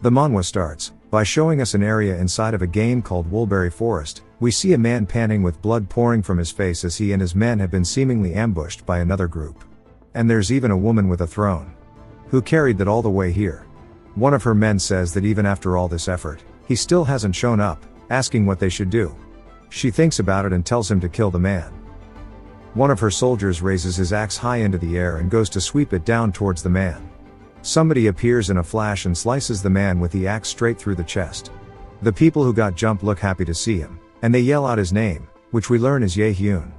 The manhwa starts by showing us an area inside of a game called Woolberry Forest. We see a man panting with blood pouring from his face as he and his men have been seemingly ambushed by another group. And there's even a woman with a throne, who carried that all the way here. One of her men says that even after all this effort, he still hasn't shown up, asking what they should do. She thinks about it and tells him to kill the man. One of her soldiers raises his axe high into the air and goes to sweep it down towards the man. Somebody appears in a flash and slices the man with the axe straight through the chest. The people who got jumped look happy to see him, and they yell out his name, which we learn is Ye-hyun.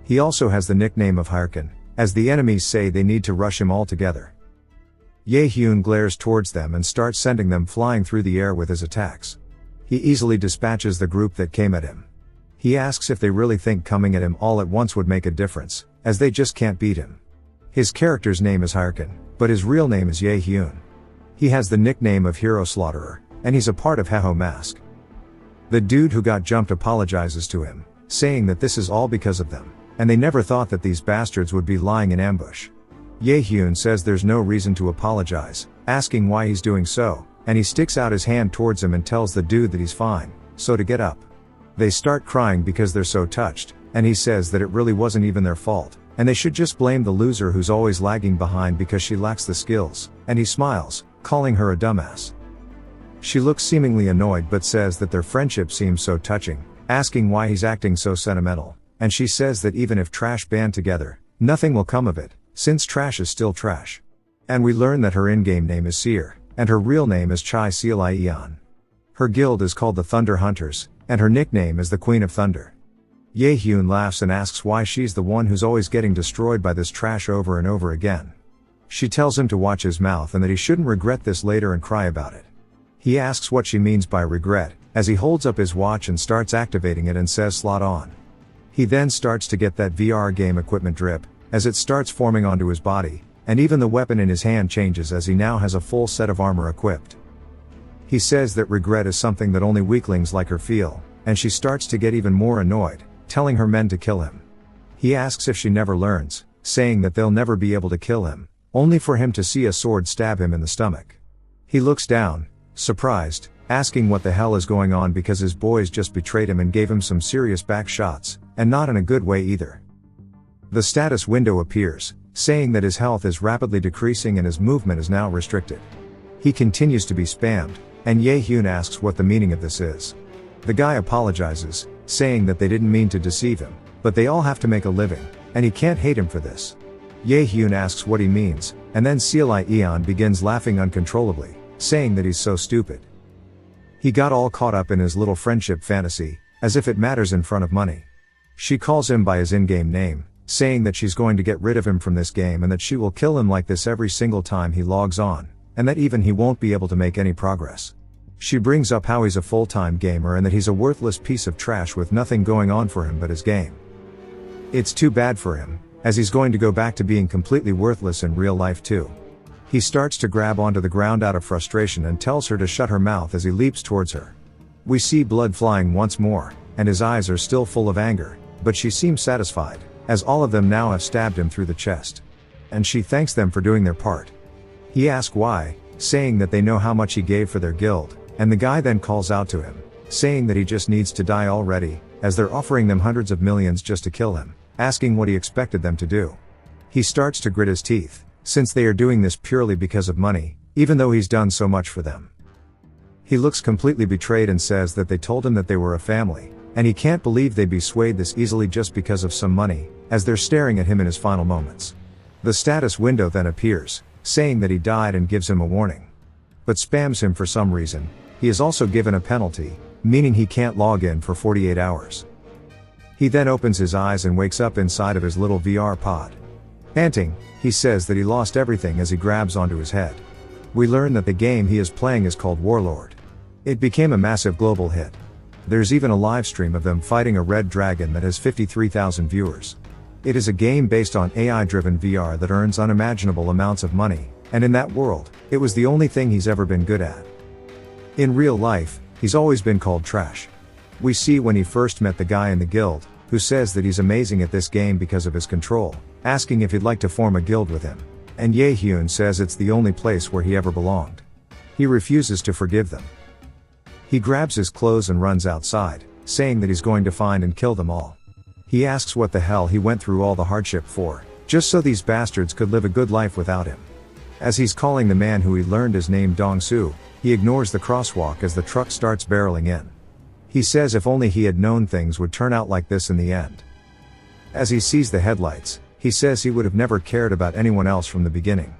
He also has the nickname of Hirkin, as the enemies say they need to rush him all together. Ye-hyun glares towards them and starts sending them flying through the air with his attacks. He easily dispatches the group that came at him. He asks if they really think coming at him all at once would make a difference, as they just can't beat him. His character's name is Hirkin, but his real name is Ye-hyun. He has the nickname of Hero Slaughterer, and he's a part of Heho Mask. The dude who got jumped apologizes to him, saying that this is all because of them, and they never thought that these bastards would be lying in ambush. Ye-hyun says there's no reason to apologize, asking why he's doing so, and he sticks out his hand towards him and tells the dude that he's fine, so to get up. They start crying because they're so touched, and he says that it really wasn't even their fault, and they should just blame the loser who's always lagging behind because she lacks the skills, and he smiles, calling her a dumbass. She looks seemingly annoyed but says that their friendship seems so touching, asking why he's acting so sentimental, and she says that even if trash band together, nothing will come of it, since trash is still trash. And we learn that her in-game name is Seer, and her real name is Chai Seal-Ion. Her guild is called the Thunder Hunters, and her nickname is the Queen of Thunder. Ye-hyun laughs and asks why she's the one who's always getting destroyed by this trash over and over again. She tells him to watch his mouth and that he shouldn't regret this later and cry about it. He asks what she means by regret, as he holds up his watch and starts activating it and says slot on. He then starts to get that VR game equipment drip, as it starts forming onto his body, and even the weapon in his hand changes as he now has a full set of armor equipped. He says that regret is something that only weaklings like her feel, and she starts to get even more annoyed, telling her men to kill him. He asks if she never learns, saying that they'll never be able to kill him, only for him to see a sword stab him in the stomach. He looks down, surprised, asking what the hell is going on because his boys just betrayed him and gave him some serious back shots, and not in a good way either. The status window appears, saying that his health is rapidly decreasing and his movement is now restricted. He continues to be spammed, and Ye-hyun asks what the meaning of this is. The guy apologizes, saying that they didn't mean to deceive him, but they all have to make a living, and he can't hate him for this. Ye-hyun asks what he means, and then Seal-Ion begins laughing uncontrollably, saying that he's so stupid. He got all caught up in his little friendship fantasy, as if it matters in front of money. She calls him by his in-game name, saying that she's going to get rid of him from this game and that she will kill him like this every single time he logs on, and that even he won't be able to make any progress. She brings up how he's a full-time gamer and that he's a worthless piece of trash with nothing going on for him but his game. It's too bad for him, as he's going to go back to being completely worthless in real life too. He starts to grab onto the ground out of frustration and tells her to shut her mouth as he leaps towards her. We see blood flying once more, and his eyes are still full of anger, but she seems satisfied, as all of them now have stabbed him through the chest. And she thanks them for doing their part. He asks why, saying that they know how much he gave for their guild, and the guy then calls out to him, saying that he just needs to die already, as they're offering them hundreds of millions just to kill him, asking what he expected them to do. He starts to grit his teeth, since they are doing this purely because of money, even though he's done so much for them. He looks completely betrayed and says that they told him that they were a family, and he can't believe they'd be swayed this easily just because of some money, as they're staring at him in his final moments. The status window then appears, saying that he died and gives him a warning, but spams him for some reason. He is also given a penalty, meaning he can't log in for 48 hours. He then opens his eyes and wakes up inside of his little VR pod. Panting, he says that he lost everything as he grabs onto his head. We learn that the game he is playing is called Warlord. It became a massive global hit. There's even a live stream of them fighting a red dragon that has 53,000 viewers. It is a game based on AI-driven VR that earns unimaginable amounts of money, and in that world, it was the only thing he's ever been good at. In real life, he's always been called trash. We see when he first met the guy in the guild, who says that he's amazing at this game because of his control, asking if he'd like to form a guild with him. And Ye-hyun says it's the only place where he ever belonged. He refuses to forgive them. He grabs his clothes and runs outside, saying that he's going to find and kill them all. He asks what the hell he went through all the hardship for, just so these bastards could live a good life without him. As he's calling the man who he learned his name Dong-soo, he ignores the crosswalk as the truck starts barreling in. He says if only he had known things would turn out like this in the end. As he sees the headlights, he says he would have never cared about anyone else from the beginning.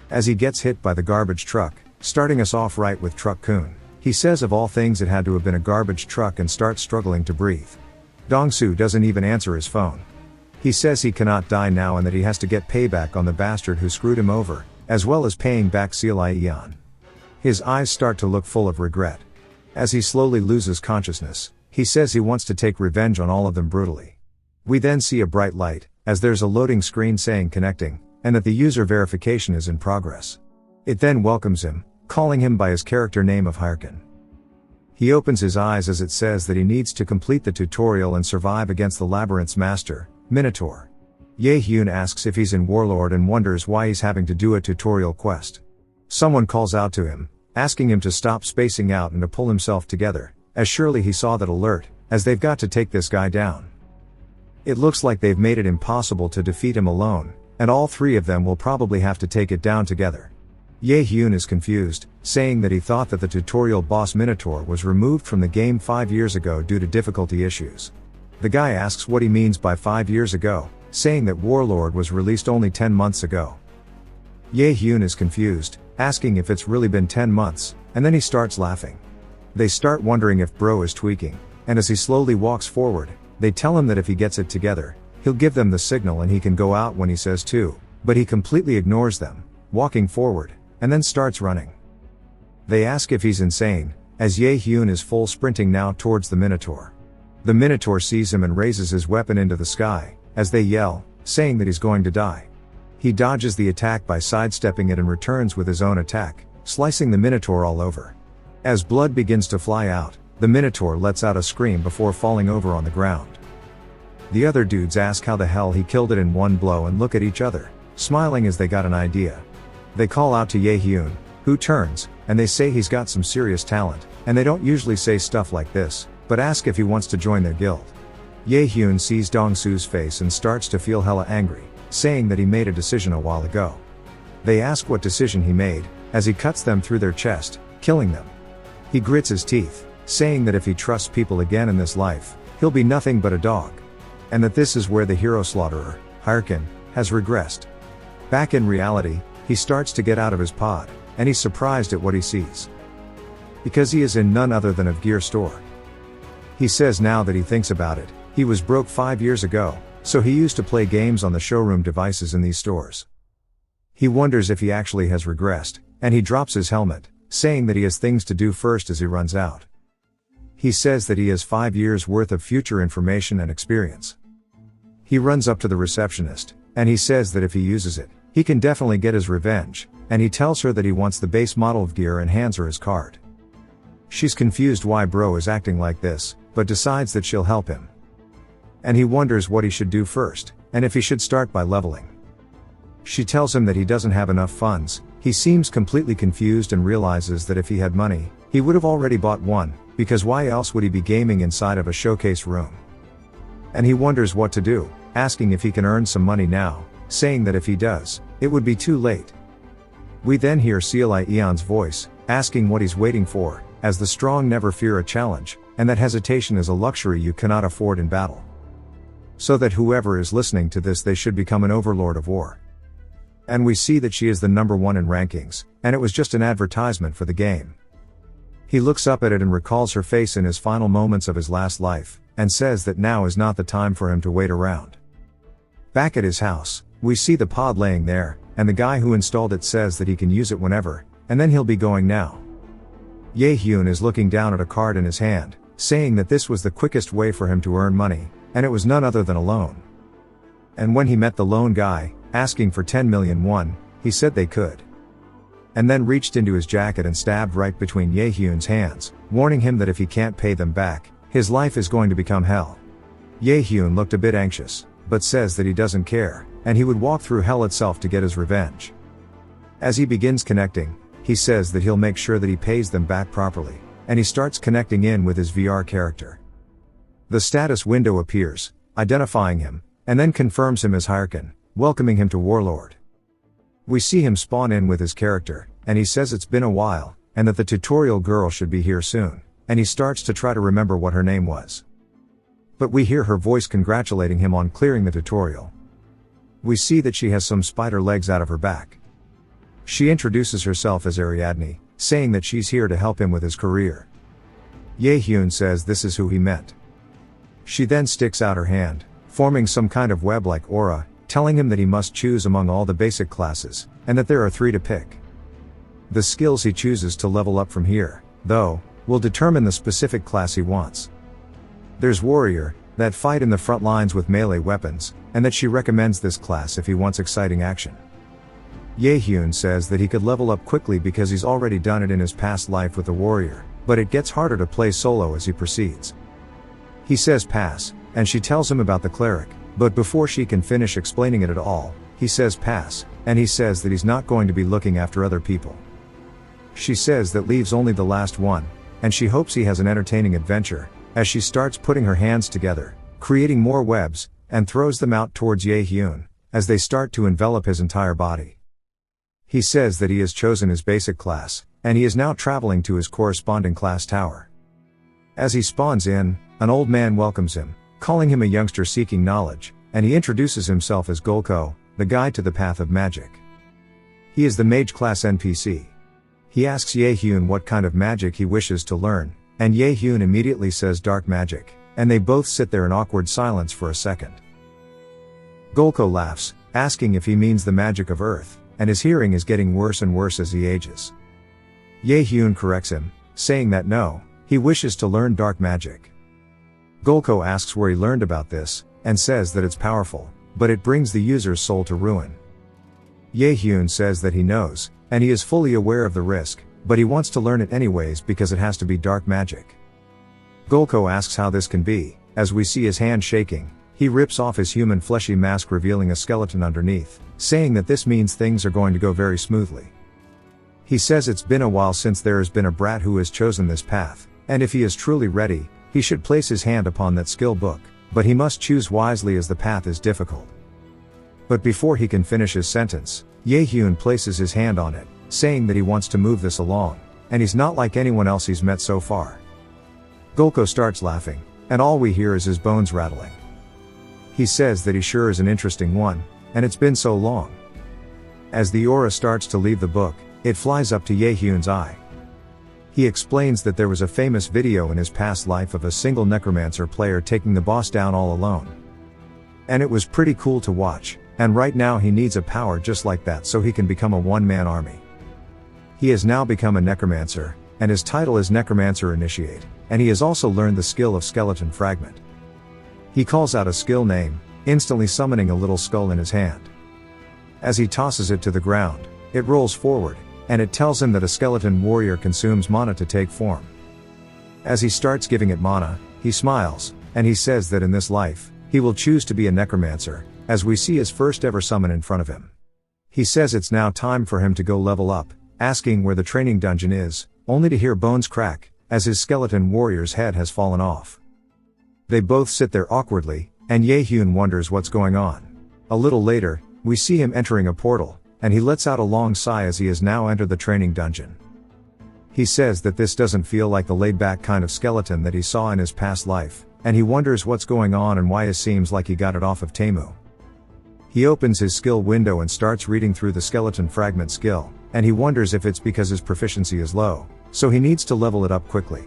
As he gets hit by the garbage truck, starting us off right with Truck-kun, he says of all things it had to have been a garbage truck and starts struggling to breathe. Dong-soo doesn't even answer his phone. He says he cannot die now and that he has to get payback on the bastard who screwed him over, as well as paying back Seol-yeon. His eyes start to look full of regret. As he slowly loses consciousness, he says he wants to take revenge on all of them brutally. We then see a bright light, as there's a loading screen saying connecting, and that the user verification is in progress. It then welcomes him, calling him by his character name of Hirkin. He opens his eyes as it says that he needs to complete the tutorial and survive against the labyrinth's master, Minotaur. Ye-hyun asks if he's in Warlord and wonders why he's having to do a tutorial quest. Someone calls out to him, asking him to stop spacing out and to pull himself together, as surely he saw that alert, as they've got to take this guy down. It looks like they've made it impossible to defeat him alone, and all three of them will probably have to take it down together. Ye-hyun is confused, saying that he thought that the tutorial boss Minotaur was removed from the game 5 years ago due to difficulty issues. The guy asks what he means by 5 years ago, saying that Warlord was released only 10 months ago. Ye-hyun is confused, asking if it's really been 10 months, and then he starts laughing. They start wondering if bro is tweaking, and as he slowly walks forward, they tell him that if he gets it together, he'll give them the signal and he can go out when he says to, but he completely ignores them, walking forward, and then starts running. They ask if he's insane, as Ye-hyun is full sprinting now towards the Minotaur. The Minotaur sees him and raises his weapon into the sky, as they yell, saying that he's going to die. He dodges the attack by sidestepping it and returns with his own attack, slicing the Minotaur all over. As blood begins to fly out, the Minotaur lets out a scream before falling over on the ground. The other dudes ask how the hell he killed it in one blow and look at each other, smiling as they got an idea. They call out to Ye-hyun, who turns, and they say he's got some serious talent, and they don't usually say stuff like this, but ask if he wants to join their guild. Ye-hyun sees Dong-soo's face and starts to feel hella angry, saying that he made a decision a while ago. They ask what decision he made, as he cuts them through their chest, killing them. He grits his teeth, saying that if he trusts people again in this life, he'll be nothing but a dog. And that this is where the hero slaughterer, Hirkin, has regressed. Back in reality, he starts to get out of his pod, and he's surprised at what he sees. Because he is in none other than a gear store. He says now that he thinks about it, he was broke 5 years ago, so he used to play games on the showroom devices in these stores. He wonders if he actually has regressed, and he drops his helmet, saying that he has things to do first as he runs out. He says that he has 5 years worth of future information and experience. He runs up to the receptionist, and he says that if he uses it, he can definitely get his revenge, and he tells her that he wants the base model of gear and hands her his card. She's confused why bro is acting like this, but decides that she'll help him. And he wonders what he should do first, and if he should start by leveling. She tells him that he doesn't have enough funds. He seems completely confused and realizes that if he had money, he would have already bought one, because why else would he be gaming inside of a showcase room? And he wonders what to do, asking if he can earn some money now, saying that if he does, it would be too late. We then hear Seol-yeon's voice, asking what he's waiting for, as the strong never fear a challenge, and that hesitation is a luxury you cannot afford in battle. So that whoever is listening to this, they should become an overlord of war. And we see that she is the number 1 in rankings, and it was just an advertisement for the game. He looks up at it and recalls her face in his final moments of his last life, and says that now is not the time for him to wait around. Back at his house, we see the pod laying there, and the guy who installed it says that he can use it whenever, and then he'll be going now. Ye-hyun is looking down at a card in his hand, saying that this was the quickest way for him to earn money, and it was none other than a loan. And when he met the loan guy, asking for 10 million won, he said they could. And then reached into his jacket and stabbed right between Ye-hyun's hands, warning him that if he can't pay them back, his life is going to become hell. Ye-hyun looked a bit anxious, but says that he doesn't care, and he would walk through hell itself to get his revenge. As he begins connecting, he says that he'll make sure that he pays them back properly, and he starts connecting in with his VR character. The status window appears, identifying him, and then confirms him as Hyrkin, welcoming him to Warlord. We see him spawn in with his character, and he says it's been a while, and that the tutorial girl should be here soon, and he starts to try to remember what her name was. But we hear her voice congratulating him on clearing the tutorial. We see that she has some spider legs out of her back. She introduces herself as Ariadne, saying that she's here to help him with his career. Ye-hyun says this is who he meant. She then sticks out her hand, forming some kind of web-like aura, telling him that he must choose among all the basic classes, and that there are 3 to pick. The skills he chooses to level up from here, though, will determine the specific class he wants. There's Warrior, that fight in the front lines with melee weapons, and that she recommends this class if he wants exciting action. Ye-hyun says that he could level up quickly because he's already done it in his past life with the Warrior, but it gets harder to play solo as he proceeds. He says pass, and she tells him about the Cleric, but before she can finish explaining it at all, he says pass, and he says that he's not going to be looking after other people. She says that leaves only the last one, and she hopes he has an entertaining adventure, as she starts putting her hands together, creating more webs, and throws them out towards Ye-hyun, as they start to envelop his entire body. He says that he has chosen his basic class, and he is now traveling to his corresponding class tower. As he spawns in, an old man welcomes him, calling him a youngster seeking knowledge, and he introduces himself as Golko, the guide to the path of magic. He is the mage class NPC. He asks Ye-hyun what kind of magic he wishes to learn, and Ye-hyun immediately says dark magic, and they both sit there in awkward silence for a second. Golko laughs, asking if he means the magic of earth, and his hearing is getting worse and worse as he ages. Ye-hyun corrects him, saying that no, he wishes to learn dark magic. Golko asks where he learned about this, and says that it's powerful, but it brings the user's soul to ruin. Ye-hyun says that he knows, and he is fully aware of the risk, but he wants to learn it anyways because it has to be dark magic. Golko asks how this can be, as we see his hand shaking. He rips off his human fleshy mask revealing a skeleton underneath, saying that this means things are going to go very smoothly. He says it's been a while since there has been a brat who has chosen this path, and if he is truly ready, he should place his hand upon that skill book, but he must choose wisely as the path is difficult. But before he can finish his sentence, Ye-hyun places his hand on it, saying that he wants to move this along, and he's not like anyone else he's met so far. Golko starts laughing, and all we hear is his bones rattling. He says that he sure is an interesting one, and it's been so long. As the aura starts to leave the book, it flies up to Ye-hyun's eye. He explains that there was a famous video in his past life of a single necromancer player taking the boss down all alone. And it was pretty cool to watch, and right now he needs a power just like that so he can become a one-man army. He has now become a necromancer, and his title is Necromancer Initiate, and he has also learned the skill of Skeleton Fragment. He calls out a skill name, instantly summoning a little skull in his hand. As he tosses it to the ground, it rolls forward, and it tells him that a skeleton warrior consumes mana to take form. As he starts giving it mana, he smiles, and he says that in this life, he will choose to be a necromancer, as we see his first ever summon in front of him. He says it's now time for him to go level up, asking where the training dungeon is, only to hear bones crack, as his skeleton warrior's head has fallen off. They both sit there awkwardly, and Ye-hyun wonders what's going on. A little later, we see him entering a portal, and he lets out a long sigh as he has now entered the training dungeon. He says that this doesn't feel like the laid-back kind of skeleton that he saw in his past life, and he wonders what's going on and why it seems like he got it off of Temu. He opens his skill window and starts reading through the skeleton fragment skill, and he wonders if it's because his proficiency is low, so he needs to level it up quickly.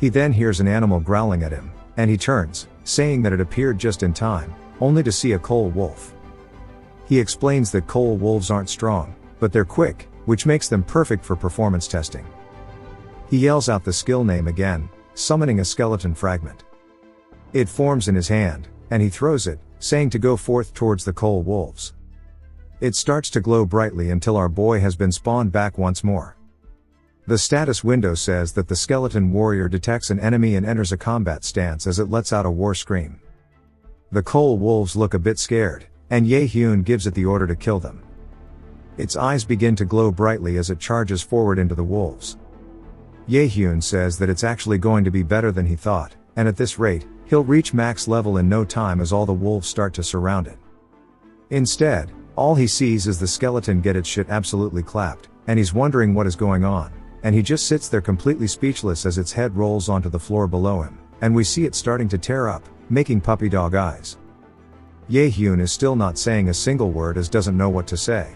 He then hears an animal growling at him, and he turns, saying that it appeared just in time, only to see a coal wolf. He explains that coal wolves aren't strong, but they're quick, which makes them perfect for performance testing. He yells out the skill name again, summoning a skeleton fragment. It forms in his hand, and he throws it, saying to go forth towards the coal wolves. It starts to glow brightly until our boy has been spawned back once more. The status window says that the skeleton warrior detects an enemy and enters a combat stance as it lets out a war scream. The coal wolves look a bit scared, and Ye-hyun gives it the order to kill them. Its eyes begin to glow brightly as it charges forward into the wolves. Ye-hyun says that it's actually going to be better than he thought, and at this rate, he'll reach max level in no time as all the wolves start to surround it. Instead, all he sees is the skeleton get its shit absolutely clapped, and he's wondering what is going on, and he just sits there completely speechless as its head rolls onto the floor below him, and we see it starting to tear up, making puppy dog eyes. Ye-hyun is still not saying a single word as doesn't know what to say.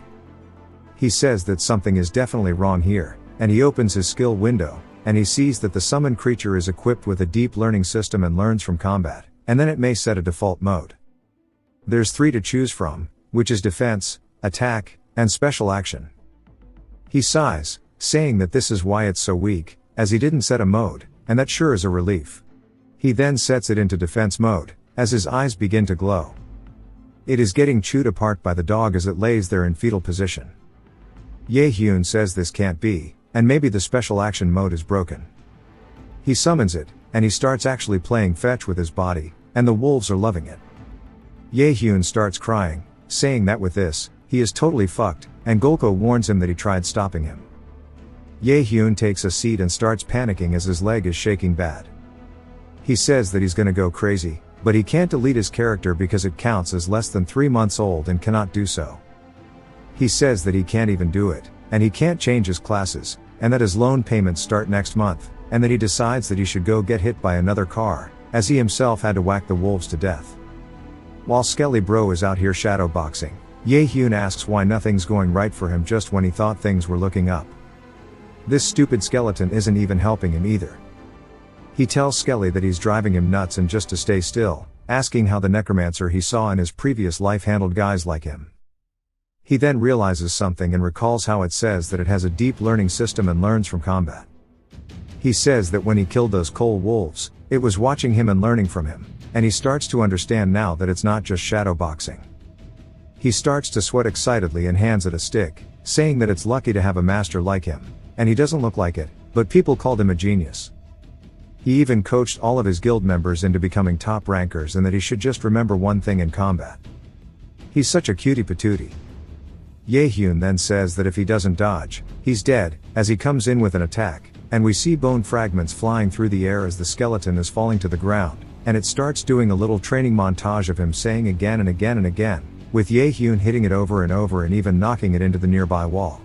He says that something is definitely wrong here, and he opens his skill window, and he sees that the summoned creature is equipped with a deep learning system and learns from combat, and then it may set a default mode. There's 3 to choose from, which is defense, attack, and special action. He sighs, saying that this is why it's so weak, as he didn't set a mode, and that sure is a relief. He then sets it into defense mode, as his eyes begin to glow. It is getting chewed apart by the dog as it lays there in fetal position. Ye-hyun says this can't be, and maybe the special action mode is broken. He summons it, and he starts actually playing fetch with his body, and the wolves are loving it. Ye-hyun starts crying, saying that with this, he is totally fucked, and Golko warns him that he tried stopping him. Ye-hyun takes a seat and starts panicking as his leg is shaking bad. He says that he's gonna go crazy, but he can't delete his character because it counts as less than 3 months old and cannot do so. He says that he can't even do it, and he can't change his classes, and that his loan payments start next month, and that he decides that he should go get hit by another car, as he himself had to whack the wolves to death. While Skelly Bro is out here shadowboxing, Ye-hyun asks why nothing's going right for him just when he thought things were looking up. This stupid skeleton isn't even helping him either. He tells Skelly that he's driving him nuts and just to stay still, asking how the necromancer he saw in his previous life handled guys like him. He then realizes something and recalls how it says that it has a deep learning system and learns from combat. He says that when he killed those coal wolves, it was watching him and learning from him, and he starts to understand now that it's not just shadowboxing. He starts to sweat excitedly and hands it a stick, saying that it's lucky to have a master like him, and he doesn't look like it, but people called him a genius. He even coached all of his guild members into becoming top rankers and that he should just remember one thing in combat. He's such a cutie patootie. Ye-hyun then says that if he doesn't dodge, he's dead, as he comes in with an attack, and we see bone fragments flying through the air as the skeleton is falling to the ground, and it starts doing a little training montage of him saying again and again and again, with Ye-hyun hitting it over and over and even knocking it into the nearby wall.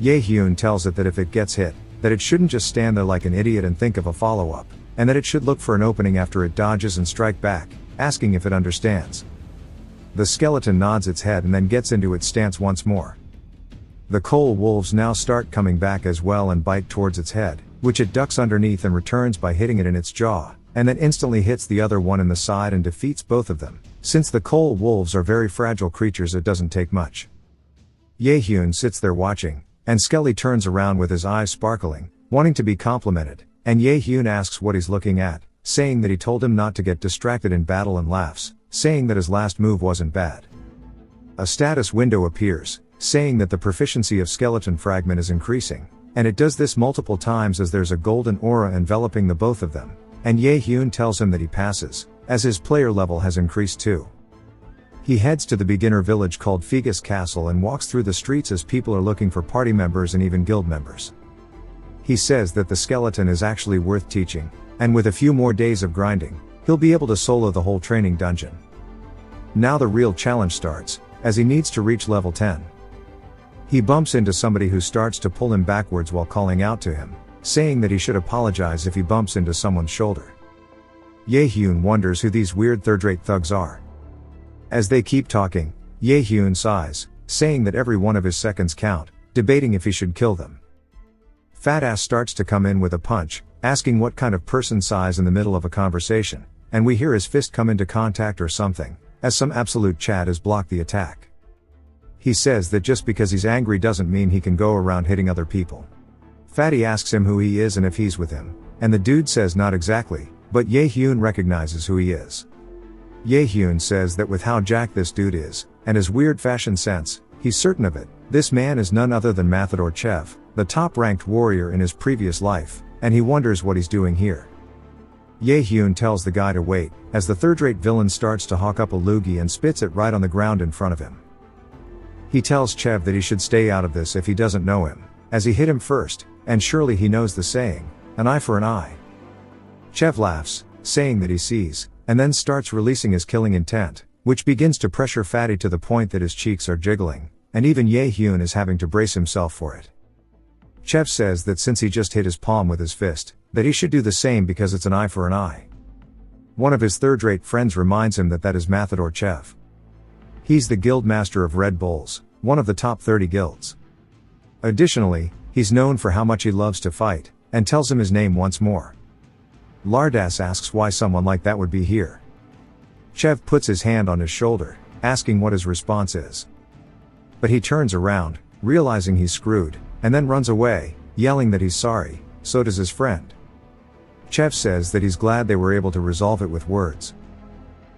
Ye-hyun tells it that if it gets hit, that it shouldn't just stand there like an idiot and think of a follow-up, and that it should look for an opening after it dodges and strike back, asking if it understands. The skeleton nods its head and then gets into its stance once more. The coal wolves now start coming back as well and bite towards its head, which it ducks underneath and returns by hitting it in its jaw, and then instantly hits the other one in the side and defeats both of them. Since the coal wolves are very fragile creatures, it doesn't take much. Ye-hyun sits there watching, and Skelly turns around with his eyes sparkling, wanting to be complimented, and Ye-hyun asks what he's looking at, saying that he told him not to get distracted in battle and laughs, saying that his last move wasn't bad. A status window appears, saying that the proficiency of skeleton fragment is increasing, and it does this multiple times as there's a golden aura enveloping the both of them, and Ye-hyun tells him that he passes, as his player level has increased too. He heads to the beginner village called Fegus Castle and walks through the streets as people are looking for party members and even guild members. He says that the skeleton is actually worth teaching, and with a few more days of grinding, he'll be able to solo the whole training dungeon. Now the real challenge starts, as he needs to reach level 10. He bumps into somebody who starts to pull him backwards while calling out to him, saying that he should apologize if he bumps into someone's shoulder. Ye-hyun wonders who these weird third-rate thugs are. As they keep talking, Ye-hyun sighs, saying that every one of his seconds count, debating if he should kill them. Fat Ass starts to come in with a punch, asking what kind of person sighs in the middle of a conversation, and we hear his fist come into contact or something, as some absolute Chad has blocked the attack. He says that just because he's angry doesn't mean he can go around hitting other people. Fatty asks him who he is and if he's with him, and the dude says not exactly, but Ye-hyun recognizes who he is. Ye-hyun says that with how jacked this dude is, and his weird fashion sense, he's certain of it. This man is none other than Mathador Chev, the top-ranked warrior in his previous life, and he wonders what he's doing here. Ye-hyun tells the guy to wait, as the third-rate villain starts to hawk up a loogie and spits it right on the ground in front of him. He tells Chev that he should stay out of this if he doesn't know him, as he hit him first, and surely he knows the saying, an eye for an eye. Chev laughs, saying that he sees, and then starts releasing his killing intent, which begins to pressure Fatty to the point that his cheeks are jiggling, and even Ye-hyun is having to brace himself for it. Chev says that since he just hit his palm with his fist, that he should do the same because it's an eye for an eye. One of his third-rate friends reminds him that that is Mathador Chev. He's the guild master of Red Bulls, one of the top 30 guilds. Additionally, he's known for how much he loves to fight, and tells him his name once more. Lardas asks why someone like that would be here. Chev puts his hand on his shoulder, asking what his response is. But he turns around, realizing he's screwed, and then runs away, yelling that he's sorry. So does his friend. Chev says that he's glad they were able to resolve it with words.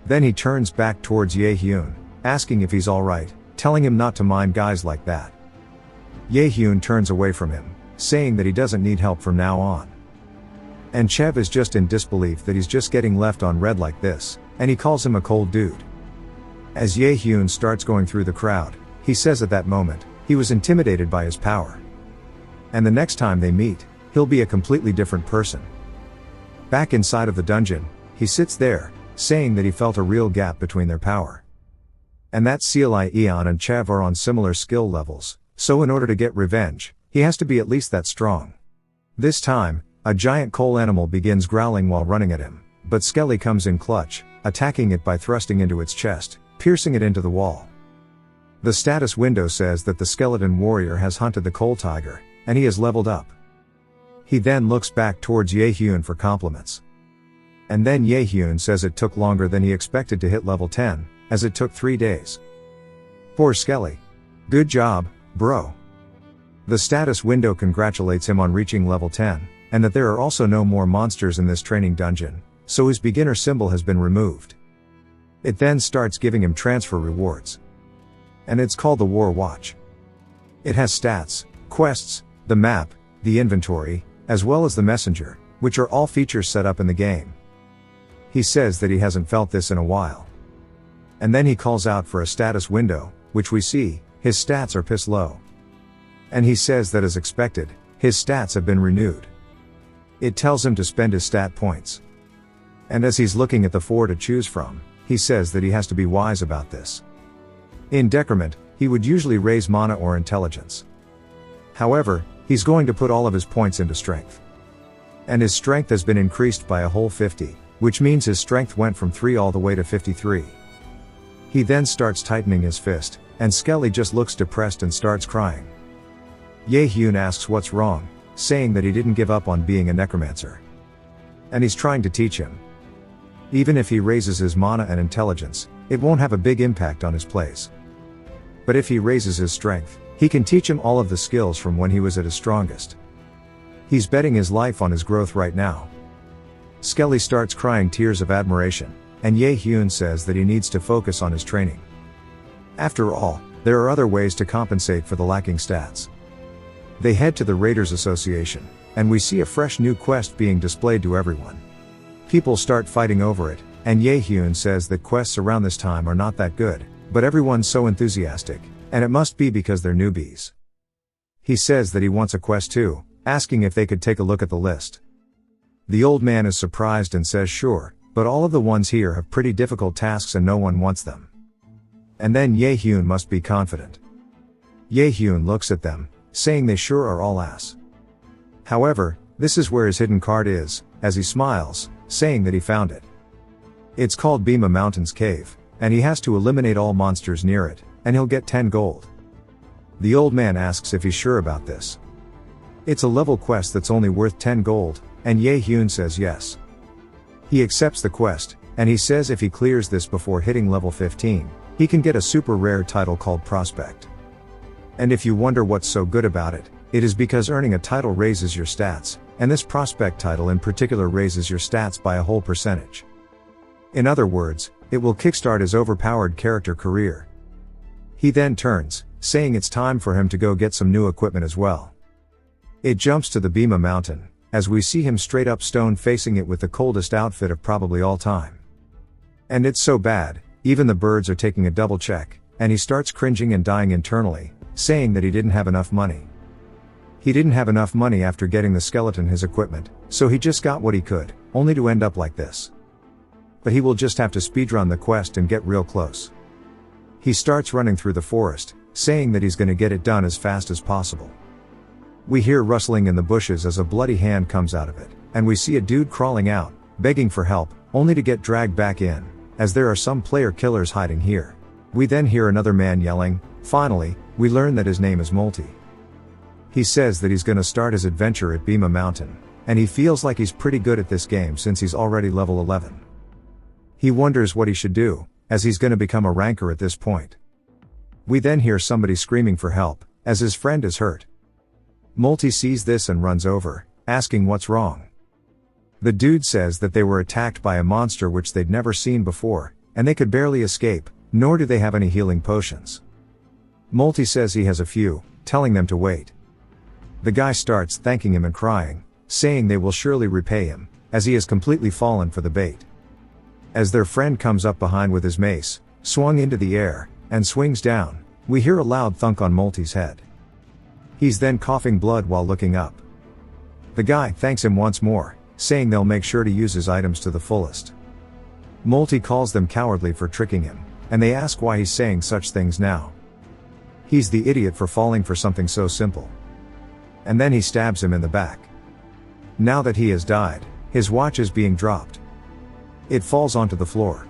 Then he turns back towards Ye-hyun, asking if he's alright, telling him not to mind guys like that. Ye-hyun turns away from him, saying that he doesn't need help from now on. And Chev is just in disbelief that he's just getting left on red like this, and he calls him a cold dude. As Ye-hyun starts going through the crowd, he says at that moment, he was intimidated by his power. And the next time they meet, he'll be a completely different person. Back inside of the dungeon, he sits there, saying that he felt a real gap between their power. And that Seali Eon and Chev are on similar skill levels, so in order to get revenge, he has to be at least that strong. This time, a giant coal animal begins growling while running at him, but Skelly comes in clutch, attacking it by thrusting into its chest, piercing it into the wall. The status window says that the skeleton warrior has hunted the coal tiger, and he has leveled up. He then looks back towards Ye-hyun for compliments. And then Ye-hyun says it took longer than he expected to hit level 10, as it took 3 days. Poor Skelly. Good job, bro. The status window congratulates him on reaching level 10, and that there are also no more monsters in this training dungeon, so his beginner symbol has been removed. It then starts giving him transfer rewards. And it's called the War Watch. It has stats, quests, the map, the inventory, as well as the messenger, which are all features set up in the game. He says that he hasn't felt this in a while. And then he calls out for a status window, which we see, his stats are piss low. And he says that as expected, his stats have been renewed. It tells him to spend his stat points. And as he's looking at the 4 to choose from, he says that he has to be wise about this. In decrement, he would usually raise mana or intelligence. However, he's going to put all of his points into strength. And his strength has been increased by a whole 50, which means his strength went from 3 all the way to 53. He then starts tightening his fist, and Skelly just looks depressed and starts crying. Ye-hyun asks what's wrong, saying that he didn't give up on being a necromancer. And he's trying to teach him. Even if he raises his mana and intelligence, it won't have a big impact on his plays. But if he raises his strength, he can teach him all of the skills from when he was at his strongest. He's betting his life on his growth right now. Skelly starts crying tears of admiration, and Ye-hyun says that he needs to focus on his training. After all, there are other ways to compensate for the lacking stats. They head to the Raiders Association, and we see a fresh new quest being displayed to everyone. People start fighting over it, and Ye-hyun says that quests around this time are not that good, but everyone's so enthusiastic, and it must be because they're newbies. He says that he wants a quest too, asking if they could take a look at the list. The old man is surprised and says sure, but all of the ones here have pretty difficult tasks and no one wants them. And then Ye-hyun must be confident. Ye-hyun looks at them, saying they sure are all ass. However, this is where his hidden card is, as he smiles, saying that he found it. It's called Bhima Mountain's Cave, and he has to eliminate all monsters near it, and he'll get 10 gold. The old man asks if he's sure about this. It's a level quest that's only worth 10 gold, and Ye-hyun says yes. He accepts the quest, and he says if he clears this before hitting level 15, he can get a super rare title called Prospect. And if you wonder what's so good about it, it is because earning a title raises your stats, and this Prospect title in particular raises your stats by a whole percentage. In other words, it will kickstart his overpowered character career. He then turns, saying it's time for him to go get some new equipment as well. It jumps to the Bhima Mountain, as we see him straight up stone facing it with the coldest outfit of probably all time. And it's so bad, even the birds are taking a double check, and he starts cringing and dying internally, saying that he didn't have enough money. He didn't have enough money after getting the skeleton his equipment, so he just got what he could, only to end up like this. But he will just have to speedrun the quest and get real close. He starts running through the forest, saying that he's gonna get it done as fast as possible. We hear rustling in the bushes as a bloody hand comes out of it, and we see a dude crawling out, begging for help, only to get dragged back in, as there are some player killers hiding here. We then hear another man yelling. Finally, we learn that his name is Multi. He says that he's gonna start his adventure at Bhima Mountain, and he feels like he's pretty good at this game since he's already level 11. He wonders what he should do, as he's gonna become a ranker at this point. We then hear somebody screaming for help, as his friend is hurt. Multi sees this and runs over, asking what's wrong. The dude says that they were attacked by a monster which they'd never seen before, and they could barely escape, nor do they have any healing potions. Multi says he has a few, telling them to wait. The guy starts thanking him and crying, saying they will surely repay him, as he has completely fallen for the bait. As their friend comes up behind with his mace, swung into the air, and swings down, we hear a loud thunk on Multi's head. He's then coughing blood while looking up. The guy thanks him once more, saying they'll make sure to use his items to the fullest. Multi calls them cowardly for tricking him, and they ask why he's saying such things now. He's the idiot for falling for something so simple. And then he stabs him in the back. Now that he has died, his watch is being dropped. It falls onto the floor.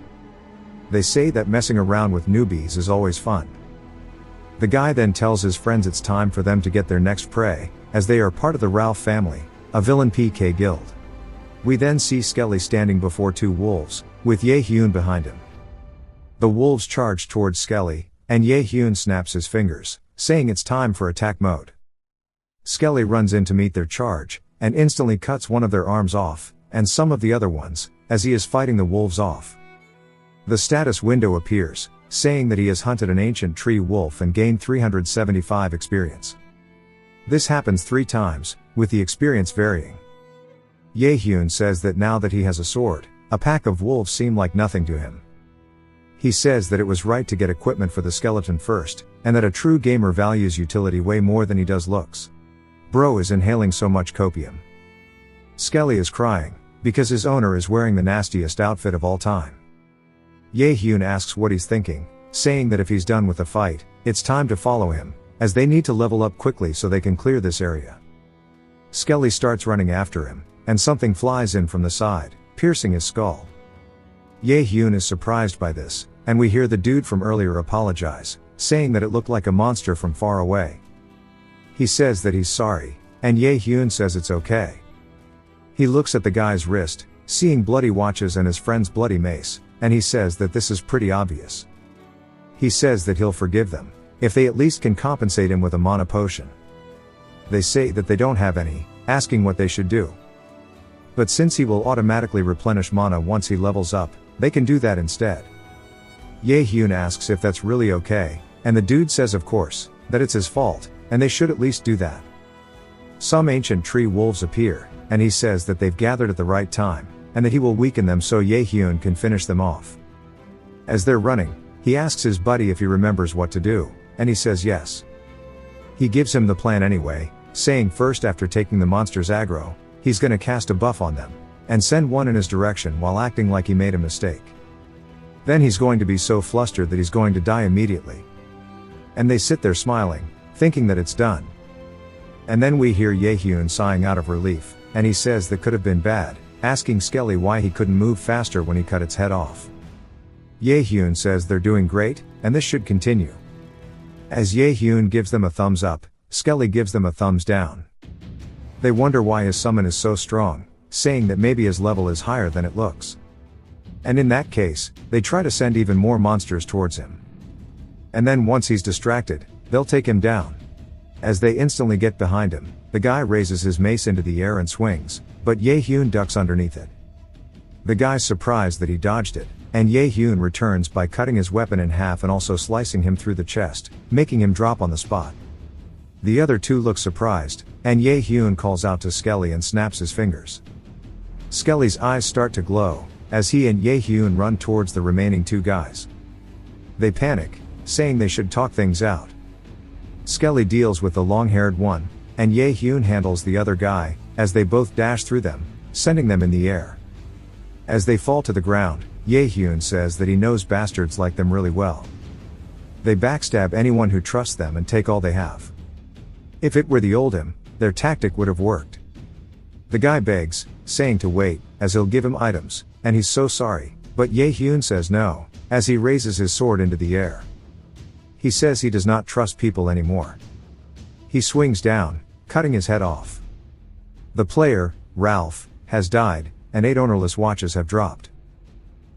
They say that messing around with newbies is always fun. The guy then tells his friends it's time for them to get their next prey, as they are part of the Ralph family, a villain PK guild. We then see Skelly standing before two wolves, with Ye Hyun behind him. The wolves charge towards Skelly, and Ye Hyun snaps his fingers, saying it's time for attack mode. Skelly runs in to meet their charge, and instantly cuts one of their arms off, and some of the other ones, as he is fighting the wolves off. The status window appears, saying that he has hunted an ancient tree wolf and gained 375 experience. This happens 3 times, with the experience varying. Ye Hyun says that now that he has a sword, a pack of wolves seem like nothing to him. He says that it was right to get equipment for the skeleton first, and that a true gamer values utility way more than he does looks. Bro is inhaling so much copium. Skelly is crying, because his owner is wearing the nastiest outfit of all time. Ye Hyun asks what he's thinking, saying that if he's done with the fight, it's time to follow him, as they need to level up quickly so they can clear this area. Skelly starts running after him, and something flies in from the side, piercing his skull. Ye Hyun is surprised by this, and we hear the dude from earlier apologize, saying that it looked like a monster from far away. He says that he's sorry, and Ye Hyun says it's okay. He looks at the guy's wrist, seeing bloody watches and his friend's bloody mace, and he says that this is pretty obvious. He says that he'll forgive them, if they at least can compensate him with a mana potion. They say that they don't have any, asking what they should do. But since he will automatically replenish mana once he levels up, they can do that instead. Ye Hyun asks if that's really okay, and the dude says of course, that it's his fault, and they should at least do that. Some ancient tree wolves appear, and he says that they've gathered at the right time, and that he will weaken them so Ye Hyun can finish them off. As they're running, he asks his buddy if he remembers what to do, and he says yes. He gives him the plan anyway, saying first after taking the monster's aggro, he's gonna cast a buff on them, and send one in his direction while acting like he made a mistake. Then he's going to be so flustered that he's going to die immediately. And they sit there smiling, thinking that it's done. And then we hear Ye Hyun sighing out of relief, and he says that could have been bad, asking Skelly why he couldn't move faster when he cut its head off. Ye Hyun says they're doing great, and this should continue. As Ye Hyun gives them a thumbs up, Skelly gives them a thumbs down. They wonder why his summon is so strong, saying that maybe his level is higher than it looks. And in that case, they try to send even more monsters towards him. And then once he's distracted, they'll take him down. As they instantly get behind him, the guy raises his mace into the air and swings, but Ye Hyun ducks underneath it. The guy's surprised that he dodged it, and Ye Hyun returns by cutting his weapon in half and also slicing him through the chest, making him drop on the spot. The other two look surprised, and Ye Hyun calls out to Skelly and snaps his fingers. Skelly's eyes start to glow, as he and Ye Hyun run towards the remaining two guys. They panic, saying they should talk things out. Skelly deals with the long-haired one, and Ye Hyun handles the other guy, as they both dash through them, sending them in the air. As they fall to the ground, Ye Hyun says that he knows bastards like them really well. They backstab anyone who trusts them and take all they have. If it were the old him, their tactic would have worked. The guy begs, saying to wait, as he'll give him items, and he's so sorry, but Ye Hyun says no, as he raises his sword into the air. He says he does not trust people anymore. He swings down, cutting his head off. The player, Ralph, has died, and 8 ownerless watches have dropped.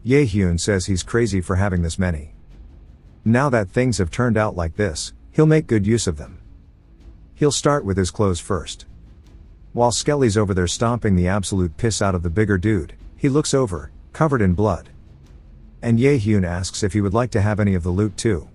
Ye Hyun says he's crazy for having this many. Now that things have turned out like this, he'll make good use of them. He'll start with his clothes first. While Skelly's over there stomping the absolute piss out of the bigger dude, he looks over, covered in blood. And Ye Hyun asks if he would like to have any of the loot too.